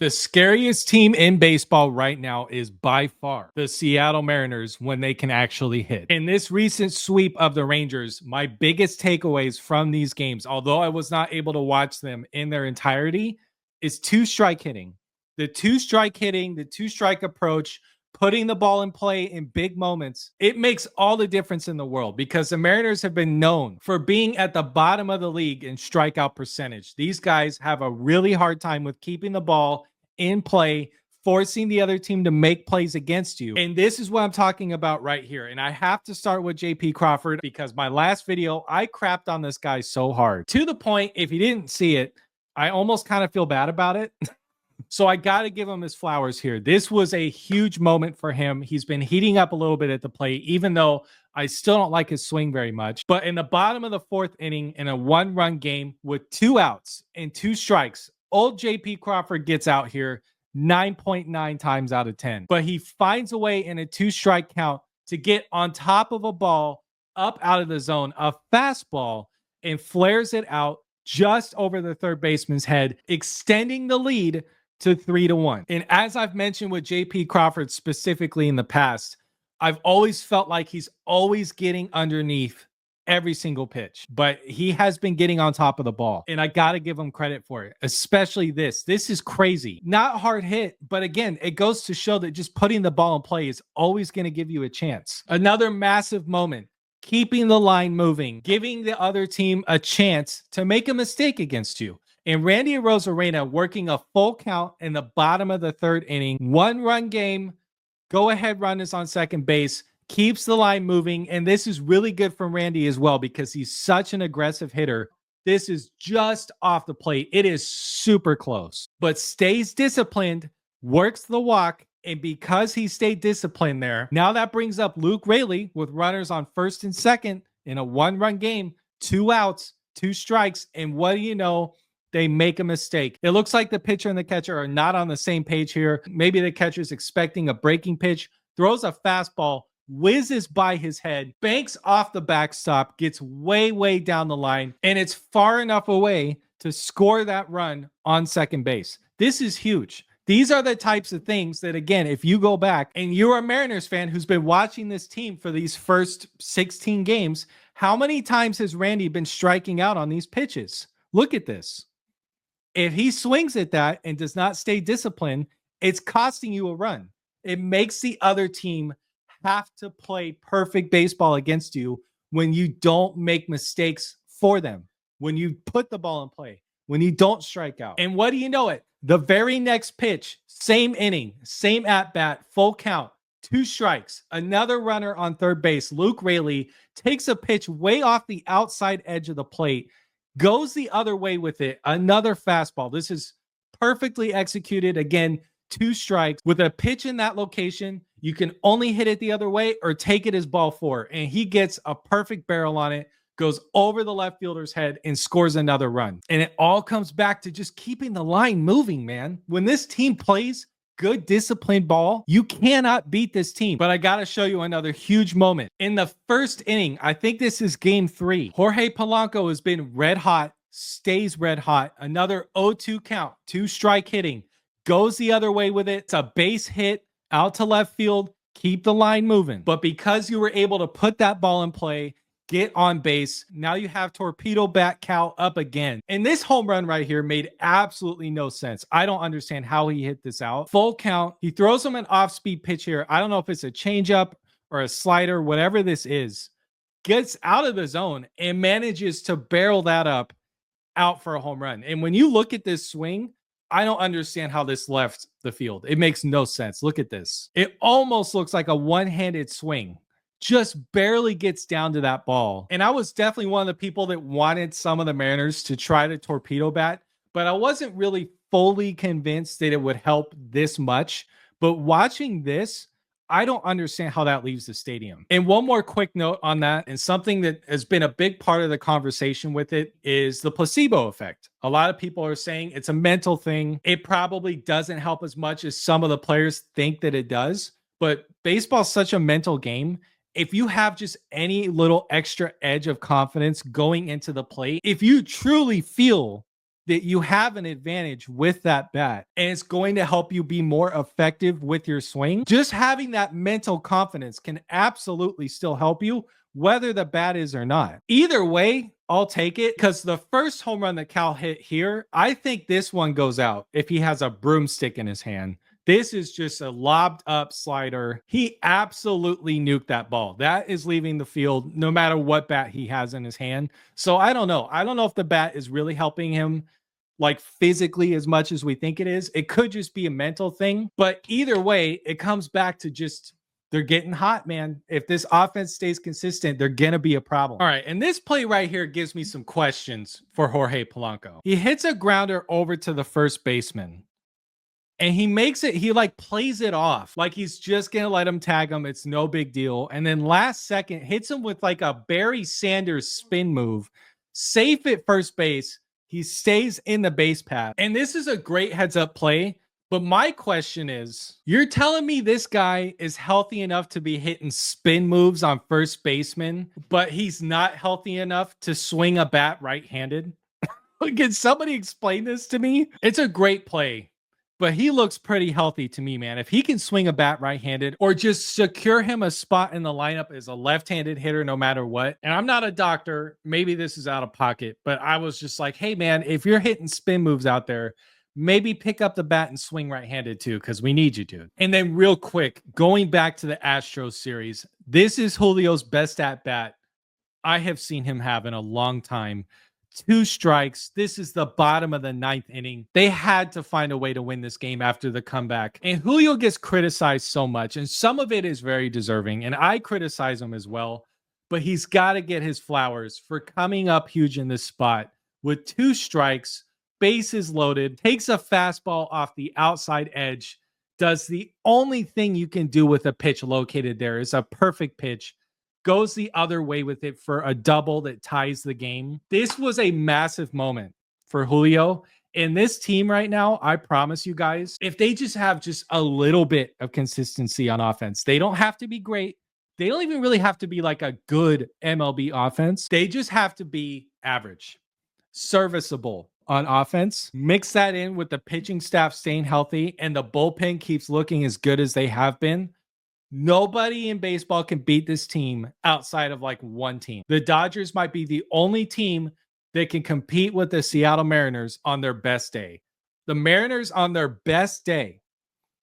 The scariest team in baseball right now is by far the Seattle Mariners when they can actually hit. In this recent sweep of the Rangers, my biggest takeaways from these games, although I was not able to watch them in their entirety, is two-strike hitting. The two-strike hitting, the two-strike approach, putting the ball in play in big moments, it makes all the difference in the world because the Mariners have been known for being at the bottom of the league in strikeout percentage. These guys have a really hard time with keeping the ball in play, forcing the other team to make plays against you. And this is what I'm talking about right here. And I have to start with JP Crawford because my last video, I crapped on this guy so hard to the point, if you didn't see it, I almost kind of feel bad about it. So I got to give him his flowers here. This was a huge moment for him. He's been heating up a little bit at the plate, even though I still don't like his swing very much. But in the bottom of the fourth inning, in a one-run game with 2 outs and 2 strikes, old JP Crawford gets out here 9.9 times out of 10. But he finds a way in a 2-strike count to get on top of a ball up out of the zone, a fastball, and flares it out just over the third baseman's head, extending the lead to 3-1. And as I've mentioned with JP Crawford specifically in the past, I've always felt like he's always getting underneath every single pitch, but he has been getting on top of the ball. And I got to give him credit for it, especially this. This is crazy. Not hard hit, but again, it goes to show that just putting the ball in play is always going to give you a chance. Another massive moment. Keeping the line moving, giving the other team a chance to make a mistake against you. And Randy Arozarena working a full count in the bottom of the third inning, 1-run game, go-ahead run is on second base, keeps the line moving. And this is really good for Randy as well because he's such an aggressive hitter. This is just off the plate. It is super close, but stays disciplined, works the walk. And because he stayed disciplined there, now that brings up Luke Raley with runners on first and second in a 1-run game, 2 outs, 2 strikes. And what do you know? They make a mistake. It looks like the pitcher and the catcher are not on the same page here. Maybe the catcher's expecting a breaking pitch, throws a fastball, whizzes by his head, banks off the backstop, gets way, way down the line, and it's far enough away to score that run on second base. This is huge. These are the types of things that, again, if you go back and you're a Mariners fan who's been watching this team for these first 16 games, how many times has Randy been striking out on these pitches? Look at this. If he swings at that and does not stay disciplined, it's costing you a run. It makes the other team have to play perfect baseball against you when you don't make mistakes for them, when you put the ball in play, when you don't strike out. And what do you know it? The very next pitch, same inning, same at-bat, full count, 2 strikes, another runner on third base. Luke Raley takes a pitch way off the outside edge of the plate, goes the other way with it, another fastball. This is perfectly executed. Again, 2 strikes. With a pitch in that location, you can only hit it the other way or take it as ball 4. And he gets a perfect barrel on it, goes over the left fielder's head and scores another run. And it all comes back to just keeping the line moving, man. When this team plays good disciplined ball, you cannot beat this team. But I got to show you another huge moment. In the first inning, I think this is game 3. Jorge Polanco has been red hot, stays red hot. Another 0-2 count, 2-strike hitting, goes the other way with it. It's a base hit out to left field, keep the line moving. But because you were able to put that ball in play, get on base, now you have torpedo bat Cal up again. And this home run right here made absolutely no sense. I don't understand how he hit this out. Full count. He throws him an off-speed pitch here. I don't know if it's a changeup or a slider, whatever this is. Gets out of the zone and manages to barrel that up out for a home run. And when you look at this swing, I don't understand how this left the field. It makes no sense. Look at this. It almost looks like a one-handed swing. Just barely gets down to that ball. And I was definitely one of the people that wanted some of the Mariners to try to torpedo bat, but I wasn't really fully convinced that it would help this much. But watching this, I don't understand how that leaves the stadium. And one more quick note on that, and something that has been a big part of the conversation with it, is the placebo effect. A lot of people are saying it's a mental thing. It probably doesn't help as much as some of the players think that it does. But baseball's such a mental game. If you have just any little extra edge of confidence going into the plate, if you truly feel that you have an advantage with that bat and it's going to help you be more effective with your swing. Just having that mental confidence can absolutely still help you, whether the bat is or not. Either way, I'll take it because the first home run that Cal hit here, I think this one goes out if he has a broomstick in his hand. This is just a lobbed up slider. He absolutely nuked that ball. That is leaving the field no matter what bat he has in his hand. So I don't know. I don't know if the bat is really helping him like physically as much as we think it is. It could just be a mental thing. But either way, it comes back to just they're getting hot, man. If this offense stays consistent, they're going to be a problem. All right. And this play right here gives me some questions for Jorge Polanco. He hits a grounder over to the first baseman. And he makes it, he like plays it off like he's just going to let him tag him. It's no big deal. And then last second hits him with like a Barry Sanders spin move, safe at first base. He stays in the base path. And this is a great heads up play. But my question is, you're telling me this guy is healthy enough to be hitting spin moves on first baseman, but he's not healthy enough to swing a bat right-handed? Can somebody explain this to me? It's a great play. But he looks pretty healthy to me, man. If he can swing a bat right-handed or just secure him a spot in the lineup as a left-handed hitter no matter what. And I'm not a doctor. Maybe this is out of pocket. But I was just like, hey, man, if you're hitting spin moves out there, maybe pick up the bat and swing right-handed too because we need you to. And then real quick, going back to the Astros series, this is Julio's best at-bat I have seen him have in a long time. 2 strikes. This is the bottom of the 9th inning. They had to find a way to win this game after the comeback. And Julio gets criticized so much, and some of it is very deserving, and I criticize him as well, but he's got to get his flowers for coming up huge in this spot with 2 strikes, bases loaded, takes a fastball off the outside edge, does the only thing you can do with a pitch located there is a perfect pitch, goes the other way with it for a double that ties the game. This was a massive moment for Julio. And this team right now, I promise you guys, if they just have just a little bit of consistency on offense, they don't have to be great. They don't even really have to be like a good MLB offense. They just have to be average, serviceable on offense. Mix that in with the pitching staff staying healthy and the bullpen keeps looking as good as they have been. Nobody in baseball can beat this team outside of like one team. The Dodgers might be the only team that can compete with the Seattle Mariners on their best day. The Mariners on their best day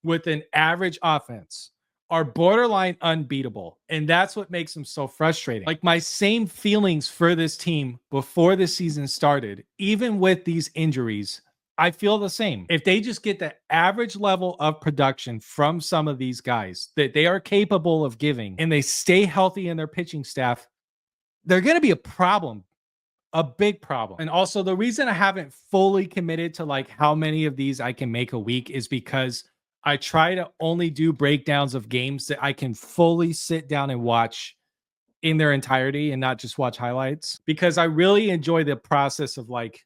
with an average offense are borderline unbeatable. And that's what makes them so frustrating. Like my same feelings for this team before the season started, even with these injuries, I feel the same. If they just get the average level of production from some of these guys that they are capable of giving and they stay healthy in their pitching staff, they're going to be a problem, a big problem. And also the reason I haven't fully committed to like how many of these I can make a week is because I try to only do breakdowns of games that I can fully sit down and watch in their entirety and not just watch highlights, because I really enjoy the process of like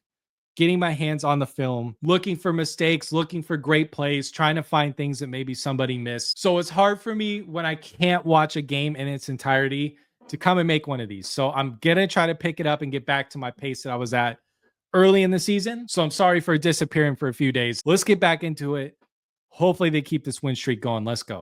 getting my hands on the film, looking for mistakes, looking for great plays, trying to find things that maybe somebody missed. So it's hard for me when I can't watch a game in its entirety to come and make one of these. So I'm going to try to pick it up and get back to my pace that I was at early in the season. So I'm sorry for disappearing for a few days. Let's get back into it. Hopefully they keep this win streak going. Let's go.